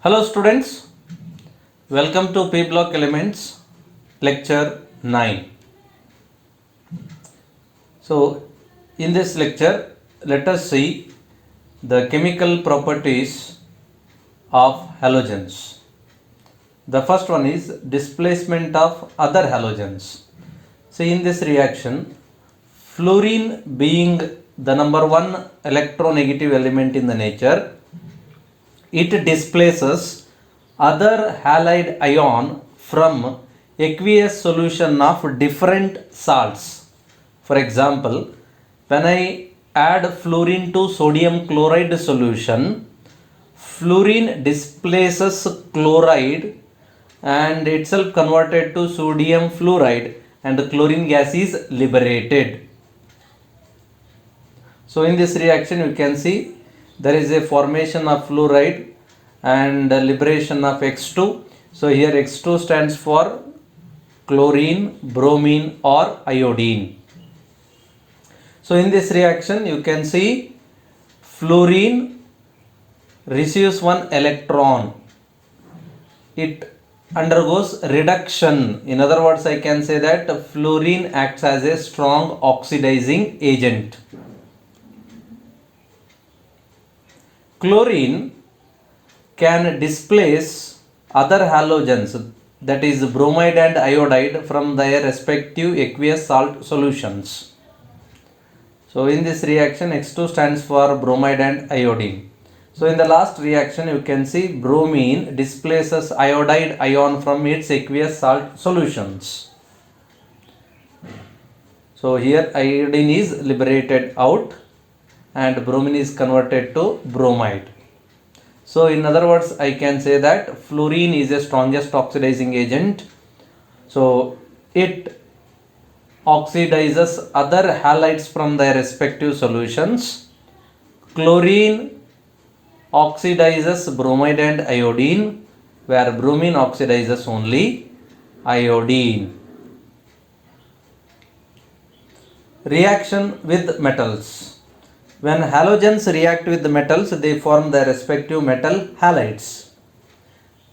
Hello students, welcome to P Block Elements lecture 9. So in this lecture let us see the chemical properties of halogens. The first one is displacement of other halogens. So in this reaction, fluorine being the number one electronegative element in the nature, it displaces other halide ion from aqueous solution of different salts. For example, when I add fluorine to sodium chloride solution, fluorine displaces chloride and itself converted to sodium fluoride and chlorine gas is liberated. So in this reaction you can see there is a formation of fluoride and liberation of X2. So here X2 stands for chlorine, bromine or iodine. So in this reaction you can see fluorine receives one electron. It undergoes reduction. In other words, I can say that fluorine acts as a strong oxidizing agent. Chlorine can displace other halogens, that is bromide and iodide, from their respective aqueous salt solutions. So in this reaction X2 stands for bromide and iodine. So in the last reaction you can see bromine displaces iodide ion from its aqueous salt solutions. So here iodine is liberated out and bromine is converted to bromide. So in other words, I can say that fluorine is the strongest oxidizing agent. So it oxidizes other halides from their respective solutions. Chlorine oxidizes bromide and iodine, where bromine oxidizes only iodine. Reaction with metals. When halogens react with the metals, they form their respective metal halides.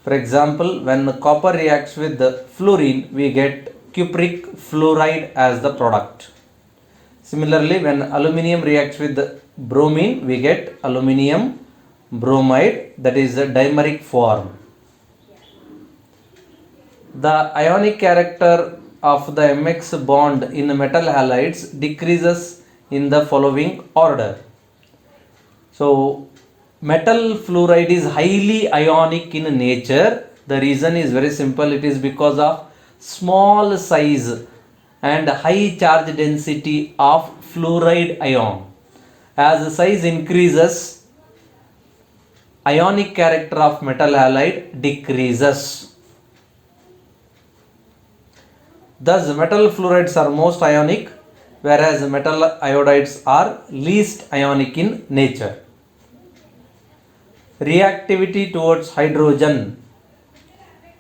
For example, when copper reacts with the fluorine, we get cupric fluoride as the product. Similarly, when aluminium reacts with the bromine, we get aluminium bromide, that is the dimeric form. The ionic character of the MX bond in metal halides decreases in the following order. So metal fluoride is highly ionic in nature. The reason is very simple. It is because of small size and high charge density of fluoride ion. As the size increases, ionic character of metal halide decreases. Thus metal fluorides are most ionic, whereas metal iodides are least ionic in nature. Reactivity towards hydrogen.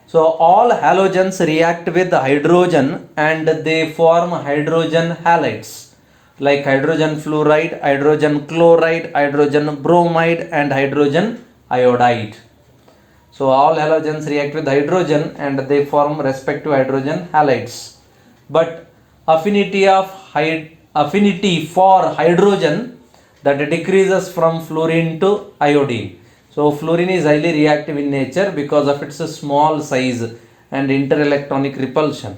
So all halogens react with hydrogen and they form hydrogen halides like hydrogen fluoride, hydrogen chloride, hydrogen bromide and hydrogen iodide. So all halogens react with hydrogen and they form respective hydrogen halides. But affinity for hydrogen that decreases from fluorine to iodine. So fluorine is highly reactive in nature because of its small size and interelectronic repulsion.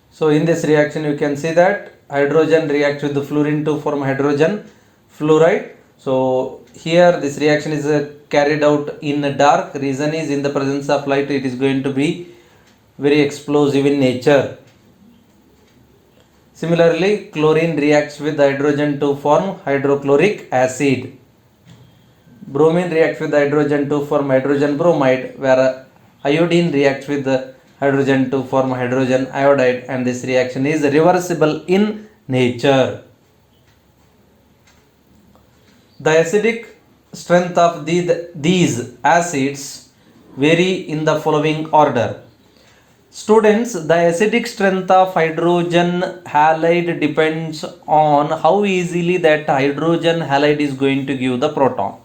So in this reaction you can see that hydrogen reacts with the fluorine to form hydrogen fluoride. So here this reaction is carried out in dark. Reason is in the presence of light it is going to be very explosive in nature. Similarly, chlorine reacts with hydrogen to form hydrochloric acid. Bromine reacts with hydrogen to form hydrogen bromide, where iodine reacts with the hydrogen to form hydrogen iodide, and this reaction is reversible in nature. The acidic strength of these acids vary in the following order. Students, the acidic strength of hydrogen halide depends on how easily that hydrogen halide is going to give the proton.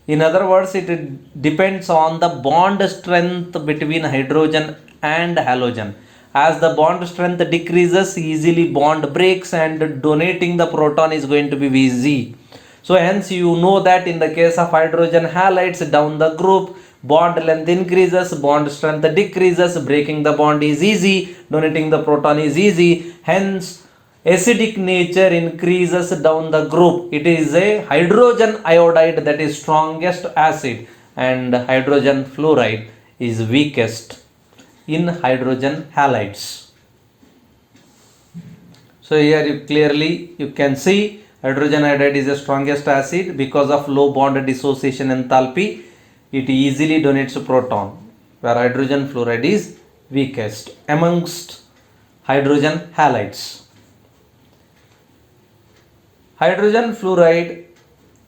In other words, it depends on the bond strength between hydrogen and halogen. As the bond strength decreases, easily bond breaks and donating the proton is going to be easy. So hence you know that in the case of hydrogen halides down the group, bond length increases, bond strength decreases, breaking the bond is easy, donating the proton is easy. Hence acidic nature increases down the group. It is a hydrogen iodide that is strongest acid and hydrogen fluoride is weakest in hydrogen halides. So here you can see hydrogen iodide is the strongest acid because of low bond dissociation enthalpy. It easily donates a proton, where hydrogen fluoride is weakest amongst hydrogen halides. Hydrogen fluoride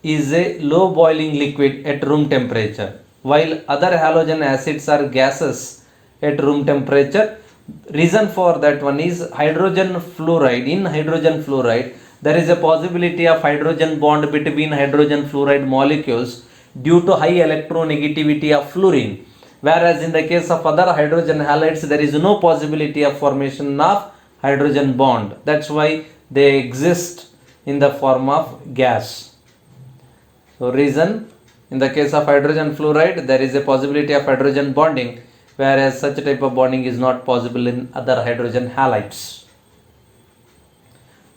is a low boiling liquid at room temperature, while other halogen acids are gases at room temperature. Reason for that one is hydrogen fluoride. In hydrogen fluoride, there is a possibility of hydrogen bond between hydrogen fluoride molecules due to high electronegativity of fluorine, whereas in the case of other hydrogen halides, there is no possibility of formation of hydrogen bond. That's why they exist in the form of gas. So reason, in the case of hydrogen fluoride, there is a possibility of hydrogen bonding, whereas such type of bonding is not possible in other hydrogen halides.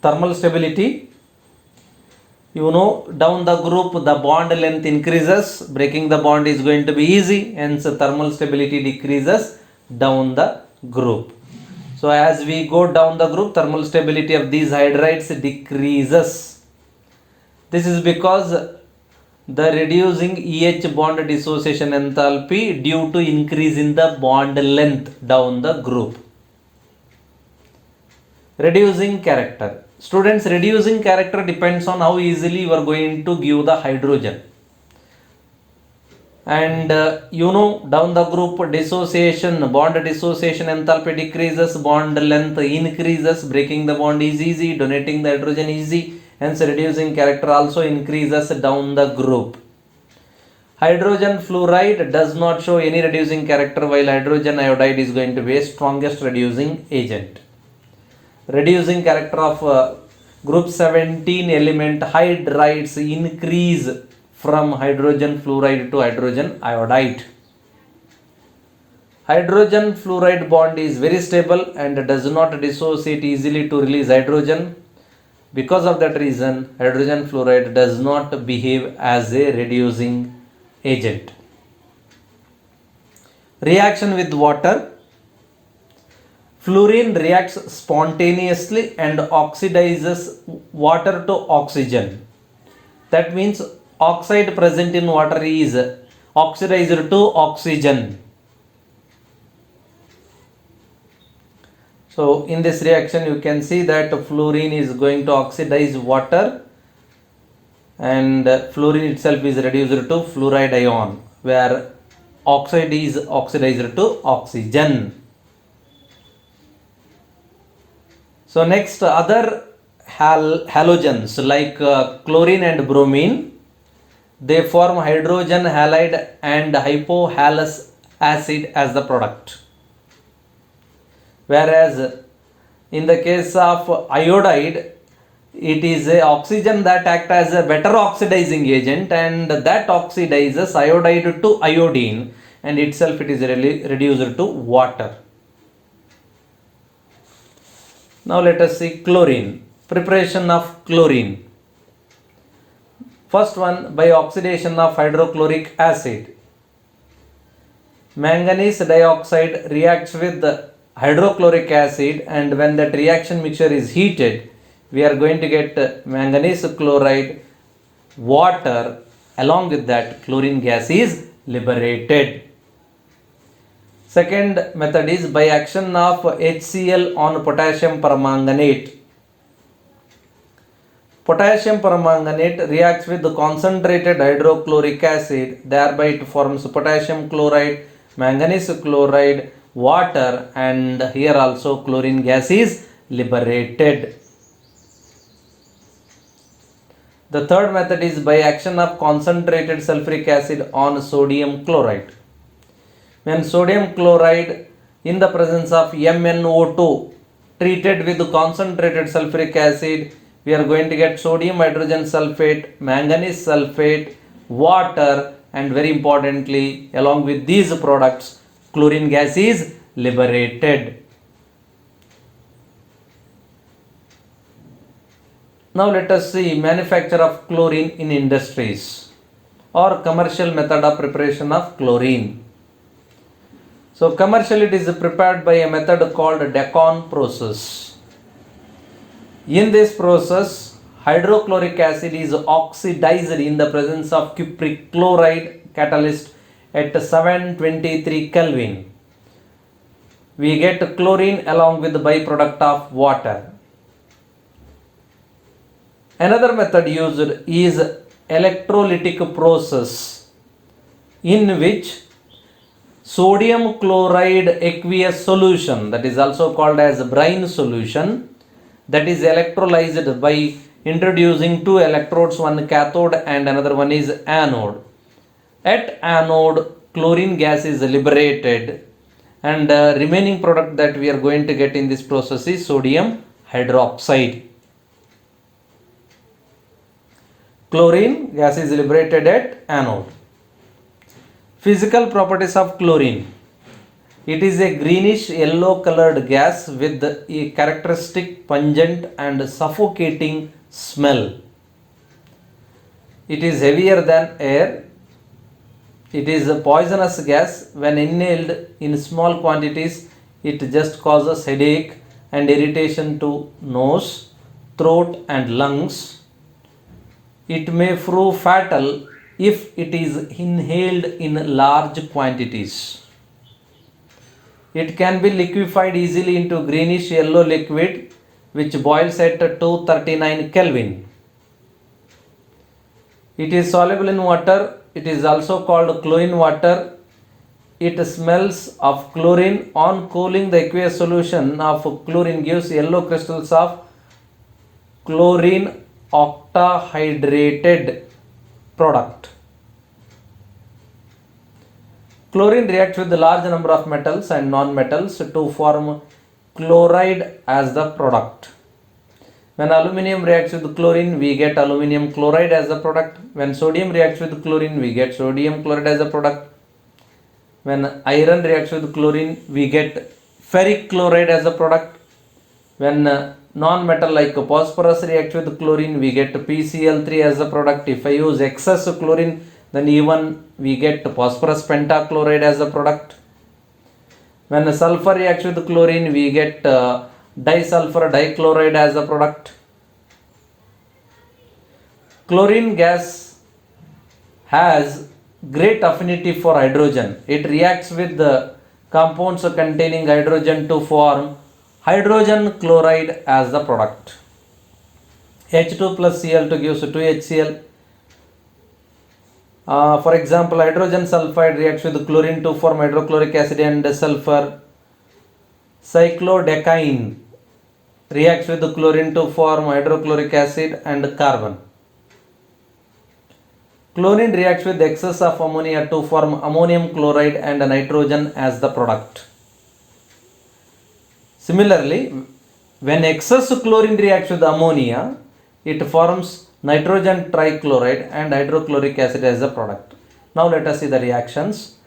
Thermal stability, you know, down the group the bond length increases, breaking the bond is going to be easy, hence thermal stability decreases down the group. So as we go down the group, thermal stability of these hydrides decreases. This is because the reducing EH bond dissociation enthalpy due to increase in the bond length down the group. Reducing character. Students, reducing character depends on how easily you are going to give the hydrogen. And you know, down the group dissociation, bond dissociation enthalpy decreases, bond length increases, breaking the bond is easy, donating the hydrogen easy, hence reducing character also increases down the group. Hydrogen fluoride does not show any reducing character, while hydrogen iodide is going to be a strongest reducing agent. Reducing character of group 17 element hydrides increase from hydrogen fluoride to hydrogen iodide. Hydrogen fluoride bond is very stable and does not dissociate easily to release hydrogen. Because of that reason, hydrogen fluoride does not behave as a reducing agent. Reaction with water. Fluorine reacts spontaneously and oxidizes water to oxygen. That means oxide present in water is oxidized to oxygen. So in this reaction you can see that fluorine is going to oxidize water and fluorine itself is reduced to fluoride ion, where oxide is oxidized to oxygen. So next, other halogens like chlorine and bromine, they form hydrogen halide and hypohalous acid as the product. Whereas in the case of iodide, it is a oxygen that acts as a better oxidizing agent, and that oxidizes iodide to iodine, and itself it is reduced to water. Now let us see chlorine. Preparation of chlorine. First one, by oxidation of hydrochloric acid. Manganese dioxide reacts with the hydrochloric acid, and when that reaction mixture is heated, we are going to get manganese chloride, water, along with that chlorine gas is liberated. Second method is by action of HCl on potassium permanganate. Potassium permanganate reacts with the concentrated hydrochloric acid, thereby it forms potassium chloride, manganese chloride, water, and here also chlorine gas is liberated. The third method is by action of concentrated sulfuric acid on sodium chloride. When sodium chloride in the presence of MnO2 treated with concentrated sulfuric acid, we are going to get sodium hydrogen sulfate, manganese sulfate, water, and very importantly, along with these products, chlorine gas is liberated. Now let us see manufacture of chlorine in industries or commercial method of preparation of chlorine. So commercially it is prepared by a method called Decon process. In this process, hydrochloric acid is oxidized in the presence of cupric chloride catalyst at 723 Kelvin. We get chlorine along with the byproduct of water. Another method used is electrolytic process, in which sodium chloride aqueous solution, that is also called as brine solution, that is electrolyzed by introducing two electrodes, one cathode and another one is anode. At anode, chlorine gas is liberated, and remaining product that we are going to get in this process is sodium hydroxide. Chlorine gas is liberated at anode. Physical properties of chlorine. It is a greenish yellow colored gas with a characteristic pungent and suffocating smell. It is heavier than air. It is a poisonous gas. When inhaled in small quantities, it just causes headache and irritation to nose, throat and lungs. It may prove fatal if it is inhaled in large quantities. It can be liquefied easily into greenish yellow liquid which boils at 239 Kelvin. It is soluble in water. It is also called chlorine water. It smells of chlorine. On cooling, the aqueous solution of chlorine gives yellow crystals of chlorine octahydrated product. Chlorine reacts with a large number of metals and non-metals to form chloride as the product. When aluminum reacts with chlorine, we get aluminum chloride as the product. When sodium reacts with chlorine, we get sodium chloride as a product. When iron reacts with chlorine, we get ferric chloride as a product. When non-metal like phosphorus reacts with chlorine, we get PCl3 as a product. If I use excess chlorine, then even we get phosphorus pentachloride as a product. When sulfur reacts with chlorine, we get disulfur dichloride as a product. Chlorine gas has great affinity for hydrogen. It reacts with the compounds containing hydrogen to form hydrogen chloride as the product. H2 plus Cl2 gives 2HCl. For example, hydrogen sulfide reacts with chlorine to form hydrochloric acid and sulfur. Cyclodecyne reacts with chlorine to form hydrochloric acid and carbon. Chlorine reacts with excess of ammonia to form ammonium chloride and nitrogen as the product. Similarly, when excess chlorine reacts with ammonia, it forms nitrogen trichloride and hydrochloric acid as a product. Now let us see the reactions.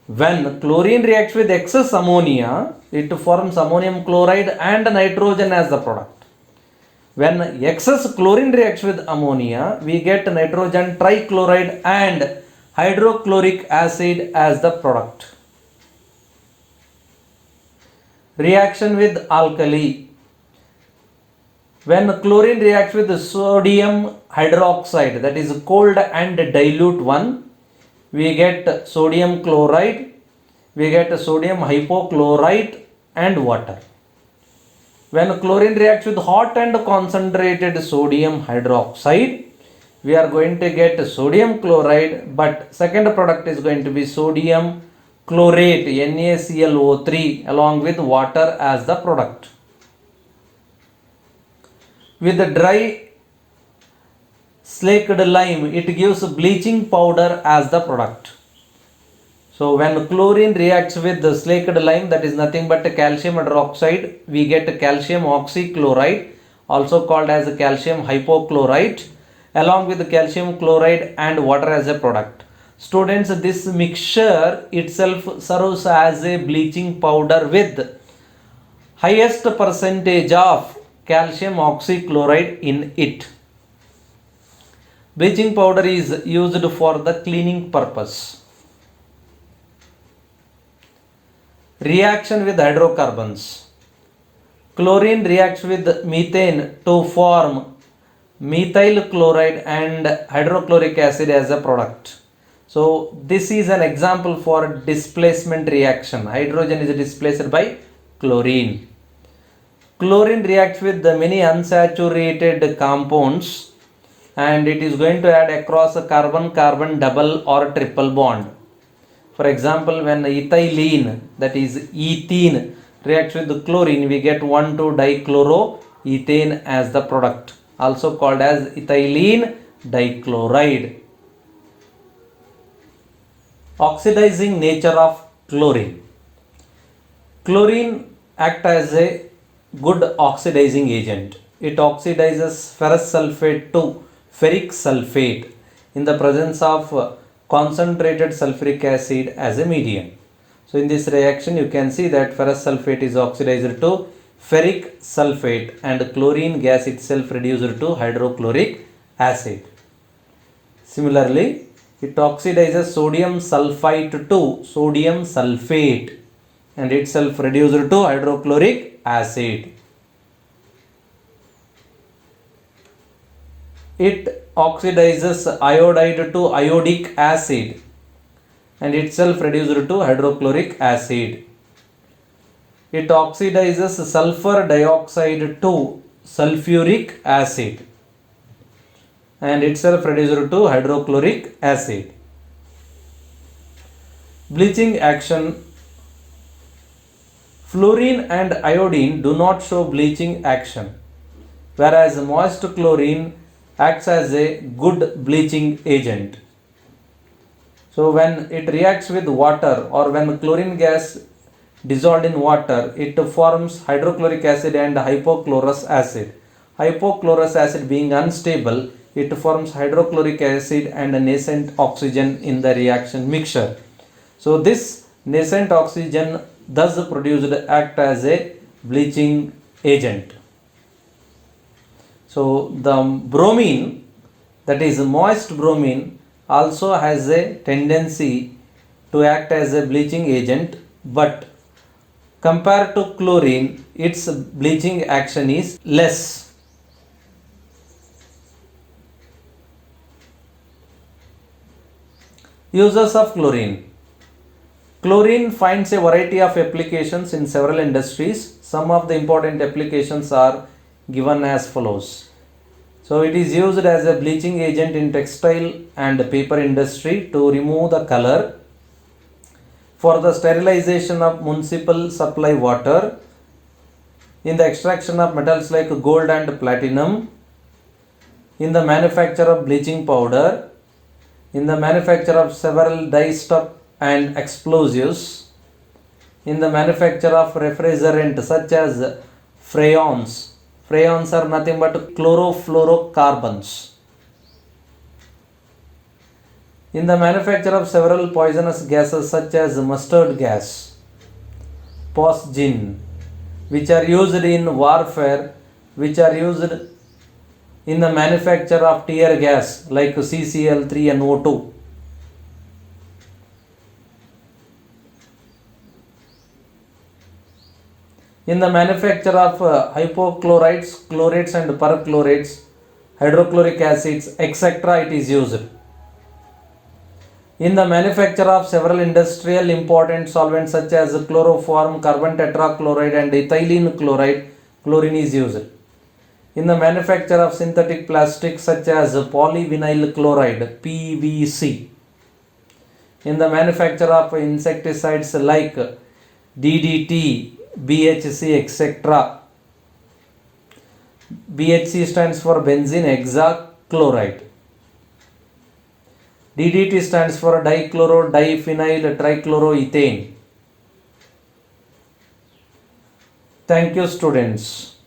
When chlorine reacts with excess ammonia, it forms ammonium chloride and nitrogen as the product. When excess chlorine reacts with ammonia, we get nitrogen trichloride and hydrochloric acid as the product. Reaction with alkali. When chlorine reacts with sodium hydroxide, that is cold and dilute one, we get sodium chloride, we get sodium hypochlorite and water. When chlorine reacts with hot and concentrated sodium hydroxide, we are going to get sodium chloride, but second product is going to be sodium chlorate, NaClO3, along with water as the product. With the dry slaked lime, it gives bleaching powder as the product. So when chlorine reacts with the slaked lime, that is nothing but calcium hydroxide, we get calcium oxychloride, also called as calcium hypochlorite, along with calcium chloride and water as a product. Students, this mixture itself serves as a bleaching powder with highest percentage of calcium oxychloride in it. Bleaching powder is used for the cleaning purpose. Reaction with hydrocarbons. Chlorine reacts with methane to form methyl chloride and hydrochloric acid as a product. So this is an example for displacement reaction. Hydrogen is displaced by chlorine. Chlorine reacts with the many unsaturated compounds and it is going to add across a carbon-carbon double or triple bond. For example, when ethylene, that is ethene, reacts with chlorine, we get 1,2-dichloroethane as the product, also called as ethylene dichloride. Oxidizing nature of chlorine. Chlorine acts as a good oxidizing agent. It oxidizes ferrous sulfate to ferric sulfate in the presence of concentrated sulfuric acid as a medium. So in this reaction you can see that ferrous sulfate is oxidized to ferric sulfate and chlorine gas itself reduced to hydrochloric acid. Similarly, it oxidizes sodium sulfite to sodium sulfate and itself reduced to hydrochloric acid. It oxidizes iodide to iodic acid and itself reduced to hydrochloric acid. It oxidizes sulfur dioxide to sulfuric acid and itself reduced to hydrochloric acid. Bleaching action. Fluorine and iodine do not show bleaching action, whereas moist chlorine acts as a good bleaching agent. So when it reacts with water or when chlorine gas dissolved in water, it forms hydrochloric acid and hypochlorous acid. Hypochlorous acid being unstable, it forms hydrochloric acid and nascent oxygen in the reaction mixture. So this nascent oxygen thus produced act as a bleaching agent. So the bromine, that is moist bromine, also has a tendency to act as a bleaching agent, but compared to chlorine, its bleaching action is less. Uses of chlorine. Chlorine finds a variety of applications in several industries. Some of the important applications are given as follows. So it is used as a bleaching agent in textile and paper industry to remove the color, for the sterilization of municipal supply water, in the extraction of metals like gold and platinum, in the manufacture of bleaching powder, in the manufacture of several dyestuff and explosives, in the manufacture of refrigerant such as freons. Freons are nothing but chlorofluorocarbons. In the manufacture of several poisonous gases such as mustard gas, phosgene, which are used in warfare, which are used in the manufacture of tear gas like CCl3 and O2. In the manufacture of hypochlorites, chlorates and perchlorates, hydrochloric acids, etc. it is used. In the manufacture of several industrial important solvents such as chloroform, carbon tetrachloride and ethylene chloride, chlorine is used. In the manufacture of synthetic plastics such as polyvinyl chloride, PVC. In the manufacture of insecticides like DDT, BHC, etc. BHC stands for benzene hexachloride. DDT stands for dichloro diphenyl trichloroethane. Thank you, students.